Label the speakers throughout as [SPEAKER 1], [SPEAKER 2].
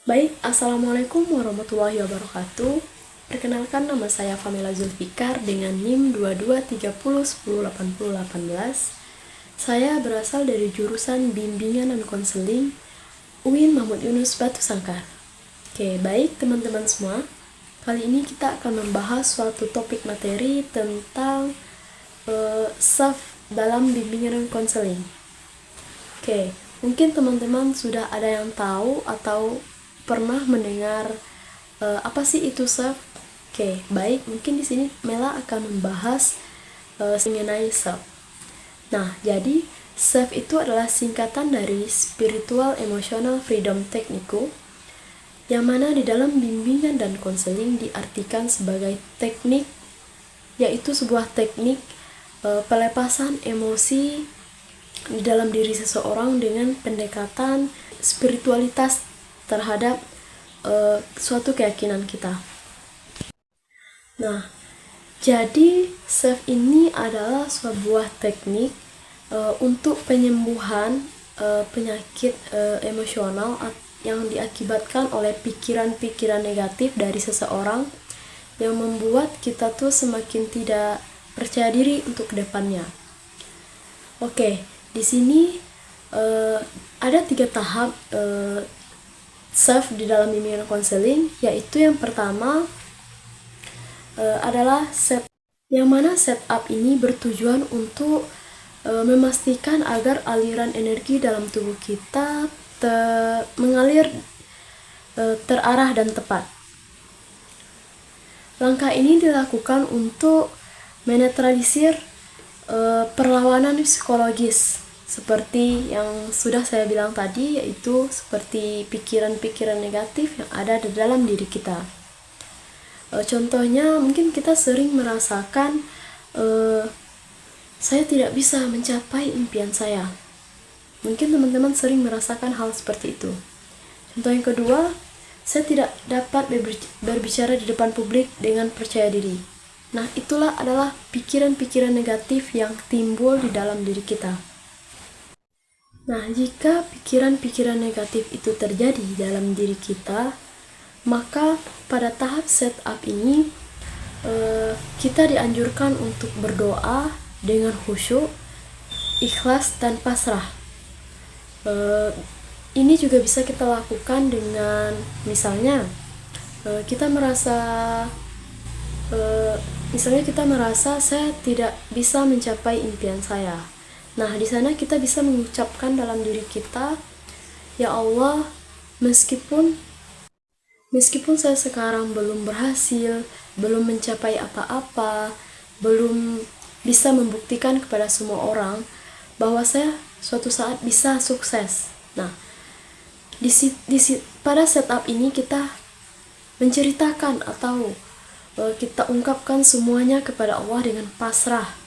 [SPEAKER 1] Baik, Assalamualaikum warahmatullahi wabarakatuh. Perkenalkan, nama saya Famila Zulfikar dengan NIM 2230108018. Saya berasal dari jurusan Bimbingan dan Konseling UIN Mahmud Yunus Batu Sangkar. Oke, baik teman-teman semua. Kali ini kita akan membahas suatu topik materi tentang SAF dalam bimbingan dan konseling. Oke, mungkin teman-teman sudah ada yang tahu atau pernah mendengar apa sih itu SAF? Oke, baik, mungkin di sini Mela akan membahas mengenai SAF. Nah, jadi SAF itu adalah singkatan dari Spiritual Emotional Freedom Technique, yang mana di dalam bimbingan dan konseling diartikan sebagai teknik, yaitu sebuah teknik pelepasan emosi di dalam diri seseorang dengan pendekatan spiritualitas terhadap suatu keyakinan kita. Nah, jadi SAF ini adalah sebuah teknik untuk penyembuhan penyakit emosional yang diakibatkan oleh pikiran-pikiran negatif dari seseorang yang membuat kita tuh semakin tidak percaya diri untuk kedepannya. Oke, di sini ada 3 tahap SAF di dalam bimbingan konseling, yaitu yang pertama adalah yang mana setup ini bertujuan untuk memastikan agar aliran energi dalam tubuh kita mengalir terarah dan tepat. Langkah ini dilakukan untuk menetralisir perlawanan psikologis seperti yang sudah saya bilang tadi, yaitu seperti pikiran-pikiran negatif yang ada di dalam diri kita. Contohnya, mungkin kita sering merasakan saya tidak bisa mencapai impian saya. Mungkin teman-teman sering merasakan hal seperti itu. Contoh yang kedua, saya tidak dapat berbicara di depan publik dengan percaya diri. Nah, itulah adalah pikiran-pikiran negatif yang timbul di dalam diri kita. Nah, jika pikiran-pikiran negatif itu terjadi dalam diri kita, maka pada tahap setup ini kita dianjurkan untuk berdoa dengan khusyuk, ikhlas, dan pasrah. Ini juga bisa kita lakukan dengan misalnya kita merasa saya tidak bisa mencapai impian saya. Nah, di sana kita bisa mengucapkan dalam diri kita, ya Allah, meskipun saya sekarang belum berhasil, belum mencapai apa-apa, belum bisa membuktikan kepada semua orang bahwa saya suatu saat bisa sukses. Nah, pada setup ini kita menceritakan atau kita ungkapkan semuanya kepada Allah dengan pasrah.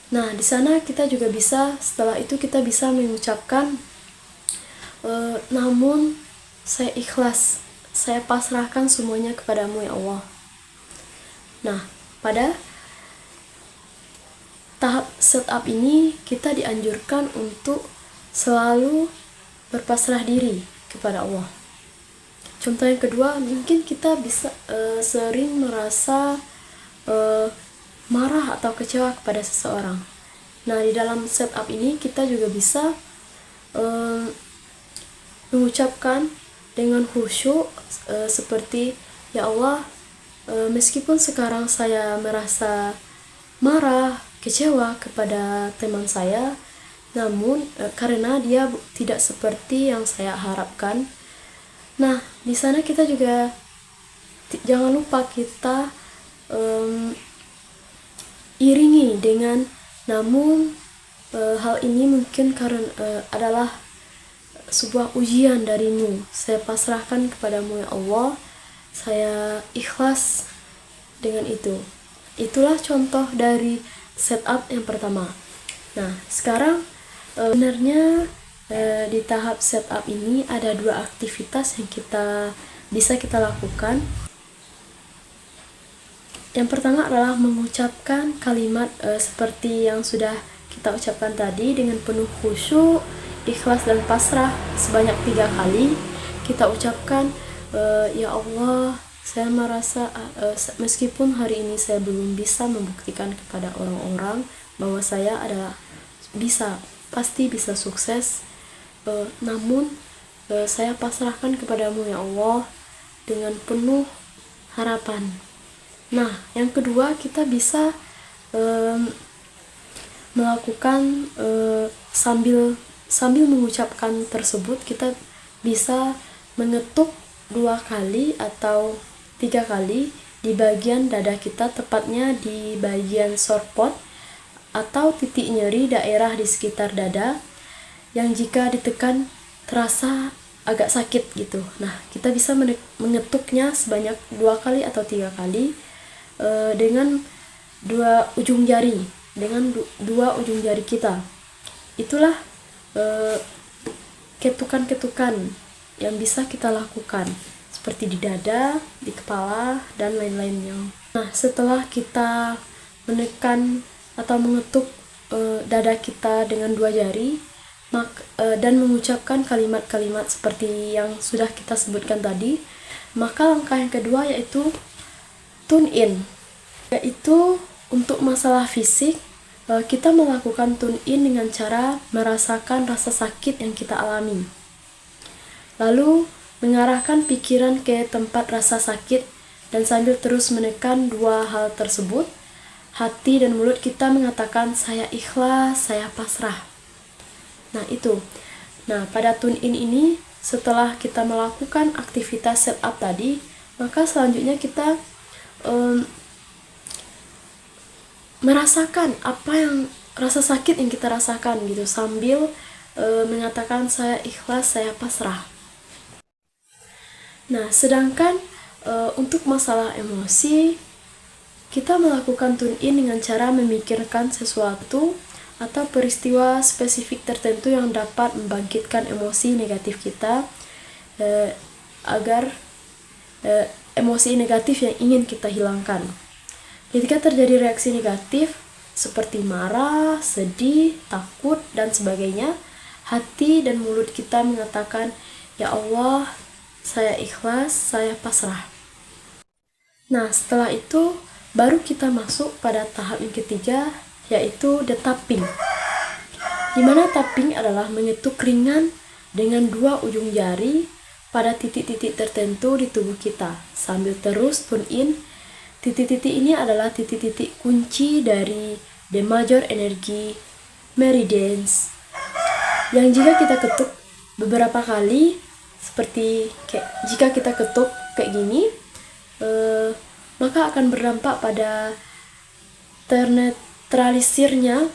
[SPEAKER 1] Nah, di sana kita juga bisa, setelah itu kita bisa mengucapkan namun saya ikhlas, saya pasrahkan semuanya kepadamu ya Allah. Nah, pada tahap setup ini kita dianjurkan untuk selalu berpasrah diri kepada Allah. Contoh yang kedua, mungkin kita bisa sering merasa marah atau kecewa kepada seseorang. Nah, di dalam setup ini kita juga bisa mengucapkan dengan khusyuk seperti, ya Allah, meskipun sekarang saya merasa marah, kecewa kepada teman saya, namun karena dia tidak seperti yang saya harapkan. Nah, di sana kita juga jangan lupa kita iringi dengan namun hal ini mungkin karena adalah sebuah ujian darimu. Saya pasrahkan kepadamu ya Allah. Saya ikhlas dengan itu. Itulah contoh dari setup yang pertama. Nah, sekarang sebenarnya di tahap setup ini ada 2 aktivitas yang bisa kita lakukan. Yang pertama adalah mengucapkan kalimat seperti yang sudah kita ucapkan tadi dengan penuh khusyuk, ikhlas, dan pasrah sebanyak 3 kali. kita ucapkan, ya Allah, saya merasa meskipun hari ini saya belum bisa membuktikan kepada orang-orang bahwa saya adalah pasti bisa sukses, namun saya pasrahkan kepadamu ya Allah dengan penuh harapan. Nah, yang kedua, kita bisa melakukan sambil mengucapkan tersebut, kita bisa mengetuk 2 kali atau 3 kali di bagian dada kita, tepatnya di bagian sore throat atau titik nyeri daerah di sekitar dada yang jika ditekan terasa agak sakit gitu. Nah, kita bisa mengetuknya sebanyak 2 kali atau 3 kali dengan dua ujung jari kita. Itulah ketukan-ketukan yang bisa kita lakukan, seperti di dada, di kepala, dan lain-lainnya. Nah, setelah kita menekan atau mengetuk dada kita dengan 2 jari dan mengucapkan kalimat-kalimat seperti yang sudah kita sebutkan tadi, maka langkah yang kedua yaitu tune in, yaitu untuk masalah fisik. Kita melakukan tune in dengan cara merasakan rasa sakit yang kita alami, lalu mengarahkan pikiran ke tempat rasa sakit, dan sambil terus menekan 2 hal tersebut, hati dan mulut kita mengatakan saya ikhlas, saya pasrah. Nah, itu. Nah, pada tune in ini, setelah kita melakukan aktivitas setup tadi, maka selanjutnya kita merasakan apa yang rasa sakit yang kita rasakan gitu, sambil mengatakan saya ikhlas, saya pasrah. Nah, sedangkan untuk masalah emosi, kita melakukan tune in dengan cara memikirkan sesuatu atau peristiwa spesifik tertentu yang dapat membangkitkan emosi negatif kita, agar emosi negatif yang ingin kita hilangkan. Ketika terjadi reaksi negatif seperti marah, sedih, takut, dan sebagainya, hati dan mulut kita mengatakan, ya Allah, saya ikhlas, saya pasrah. Nah, setelah itu baru kita masuk pada tahap yang ketiga, yaitu the tapping. Dimana tapping adalah mengetuk ringan dengan 2 ujung jari pada titik-titik tertentu di tubuh kita, sambil terus tune in. Titik-titik ini adalah titik-titik kunci dari the major energy meridians, yang jika kita ketuk beberapa kali, seperti jika kita ketuk kayak gini, maka akan berdampak pada ternetralisirnya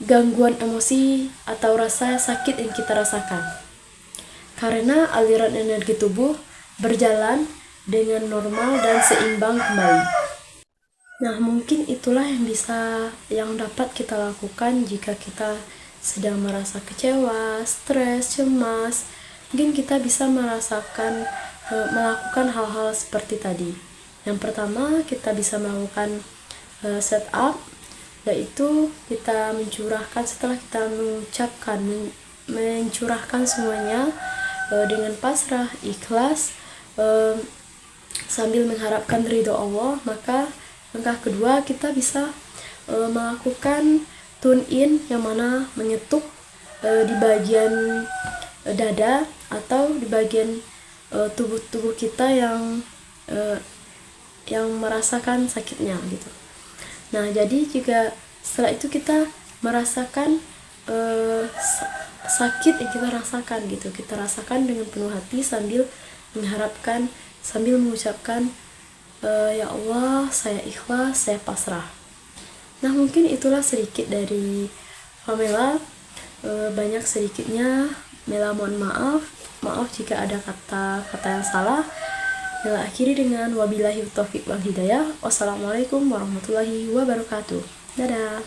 [SPEAKER 1] gangguan emosi atau rasa sakit yang kita rasakan, karena aliran energi tubuh berjalan dengan normal dan seimbang kembali. Nah, mungkin itulah yang dapat kita lakukan jika kita sedang merasa kecewa, stres, cemas. Mungkin kita bisa melakukan hal-hal seperti tadi. Yang pertama, kita bisa melakukan setup, yaitu kita setelah kita mencurahkan semuanya dengan pasrah, ikhlas, sambil mengharapkan ridho Allah, maka langkah kedua kita bisa melakukan tune in, yang mana mengetuk di bagian dada atau di bagian tubuh kita yang merasakan sakitnya gitu. Nah, jadi juga setelah itu kita merasakan sakit yang kita rasakan gitu, kita rasakan dengan penuh hati sambil mengharapkan, sambil mengucapkan, ya Allah, saya ikhlas, saya pasrah. Nah, mungkin itulah sedikit dari Pamela. Banyak sedikitnya Mela mohon maaf jika ada kata-kata yang salah. Mela akhiri dengan wabillahi taufiq wal hidayah. Wassalamualaikum warahmatullahi wabarakatuh. Dadah.